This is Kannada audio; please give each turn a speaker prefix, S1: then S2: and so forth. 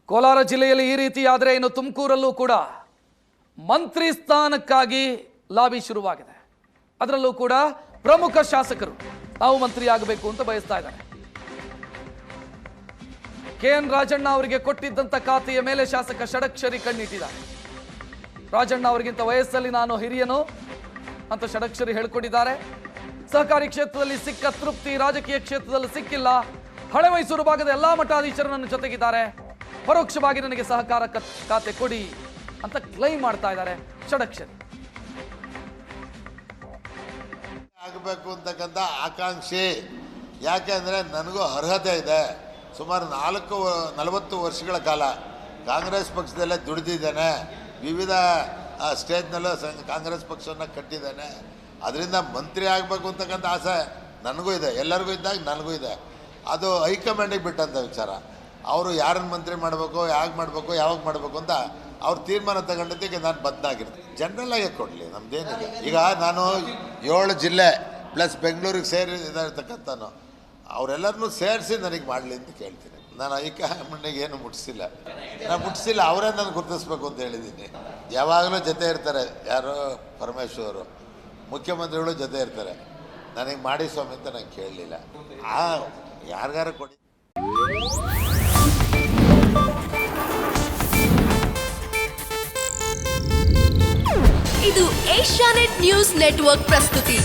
S1: ಕೋಲಾರ ಜಿಲ್ಲೆಯಲ್ಲಿ ಈ ರೀತಿಯಾದರೆ ಇನ್ನು ತುಮಕೂರಲ್ಲೂ ಕೂಡ ಮಂತ್ರಿ ಸ್ಥಾನಕ್ಕಾಗಿ ಲಾಬಿ ಶುರುವಾಗಿದೆ. ಅದರಲ್ಲೂ ಕೂಡ ಪ್ರಮುಖ ಶಾಸಕರು ತಾವು ಮಂತ್ರಿ ಆಗಬೇಕು ಅಂತ ಬಯಸ್ತಾ ಇದ್ದಾರೆ. KN ರಾಜಣ್ಣ ಅವರಿಗೆ ಕೊಟ್ಟಿದ್ದಂತ ಖಾತೆಯ ಮೇಲೆ ಶಾಸಕ ಷಡಕ್ಷರಿ ಕಣ್ಣಿಟ್ಟಿದ್ದಾರೆ. ರಾಜಣ್ಣ ಅವರಿಗಿಂತ ವಯಸ್ಸಲ್ಲಿ ನಾನು ಹಿರಿಯನು ಅಂತ ಷಡಕ್ಷರಿ ಹೇಳ್ಕೊಂಡಿದ್ದಾರೆ. ಸಹಕಾರಿ ಕ್ಷೇತ್ರದಲ್ಲಿ ಸಿಕ್ಕ ತೃಪ್ತಿ ರಾಜಕೀಯ ಕ್ಷೇತ್ರದಲ್ಲಿ ಸಿಕ್ಕಿಲ್ಲ. ಹಳೆ ಮೈಸೂರು ಭಾಗದ ಎಲ್ಲಾ ಮಠಾಧೀಶರು ನನ್ನ ಜೊತೆಗಿದ್ದಾರೆ. ಪರೋಕ್ಷವಾಗಿ ನನಗೆ ಸಹಕಾರ ಖಾತೆ ಕೊಡಿ ಅಂತ ಕ್ಲೈಮ್ ಮಾಡ್ತಾ ಇದ್ದಾರೆ ಷಡಕ್ಷರಿ.
S2: ಆಗಬೇಕು ಅಂತಕ್ಕಂಥ ಆಕಾಂಕ್ಷೆ, ಯಾಕೆಂದರೆ ನನಗೂ ಅರ್ಹತೆ ಇದೆ. ಸುಮಾರು 40 ವರ್ಷಗಳ ಕಾಲ ಕಾಂಗ್ರೆಸ್ ಪಕ್ಷದಲ್ಲೇ ದುಡಿದಿದ್ದೇನೆ. ವಿವಿಧ ಸ್ಟೇಜ್ನಲ್ಲೂ ಕಾಂಗ್ರೆಸ್ ಪಕ್ಷವನ್ನು ಕಟ್ಟಿದ್ದೇನೆ. ಅದರಿಂದ ಮಂತ್ರಿ ಆಗಬೇಕು ಅಂತಕ್ಕಂಥ ಆಸೆ ನನಗೂ ಇದೆ, ಎಲ್ಲರಿಗೂ ಇದ್ದಾಗ ನನಗೂ ಇದೆ. ಅದು ಹೈಕಮಾಂಡಿಗೆ ಬಿಟ್ಟಂಥ ವಿಚಾರ. ಅವರು ಯಾರನ್ನು ಮಂತ್ರಿ ಮಾಡಬೇಕು, ಯಾಕೆ ಮಾಡಬೇಕು, ಯಾವಾಗ ಮಾಡಬೇಕು ಅಂತ ಅವ್ರು ತೀರ್ಮಾನ ತಗೊಂಡಿದ್ದಕ್ಕೆ ನಾನು ಬದ್ಧಾಗಿರ್ತೀನಿ. ಜನರಲ್ಲಾಗೆ ಕೊಡಲಿ, ನಮ್ಮದೇನಿಲ್ಲ. ಈಗ ನಾನು 7 ಜಿಲ್ಲೆ ಪ್ಲಸ್ ಬೆಂಗಳೂರಿಗೆ ಸೇರಿರ್ತಕ್ಕಂಥನು ಅವರೆಲ್ಲರನ್ನೂ ಸೇರಿಸಿ ನನಗೆ ಮಾಡಲಿ ಅಂತ ಕೇಳ್ತೀನಿ. ನಾನು ಹೈಕಮಾಂಡಿಗೆ ಏನು ಮುಟ್ಟಿಸಿಲ್ಲ, ಅವರೇ ನನಗೆ ಗುರುತಿಸ್ಬೇಕು ಅಂತ ಹೇಳಿದ್ದೀನಿ. ಯಾವಾಗಲೂ ಜೊತೆ ಇರ್ತಾರೆ. ಯಾರೋ ಪರಮೇಶ್ವರು ಮುಖ್ಯಮಂತ್ರಿಗಳು ಜೊತೆ ಇರ್ತಾರೆ. ನನಗೆ ಮಾಡಿ ಸ್ವಾಮಿ ಅಂತ ನಾನು ಕೇಳಲಿಲ್ಲ. ಯಾರಿಗಾರ ಕೊಡಿ.
S3: ಇದು ಏಷ್ಯಾನೆಟ್ ನ್ಯೂಸ್ ನೆಟ್ವರ್ಕ್ ಪ್ರಸ್ತುತಿ.